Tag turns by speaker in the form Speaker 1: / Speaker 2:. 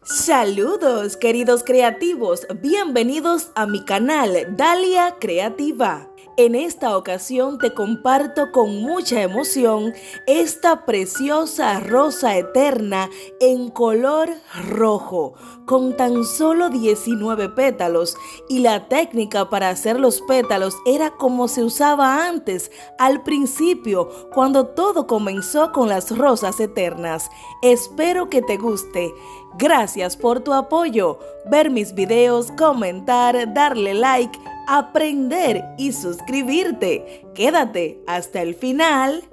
Speaker 1: Saludos queridos creativos, bienvenidos a mi canal Dalia Creativa. En esta ocasión te comparto con mucha emoción esta preciosa rosa eterna en color rojo, con tan solo 19 pétalos, y la técnica para hacer los pétalos era como se usaba antes, al principio, cuando todo comenzó con las rosas eternas. Espero que te guste. Gracias por tu apoyo, ver mis videos, comentar, darle like, aprender y suscribirte. Quédate hasta el final.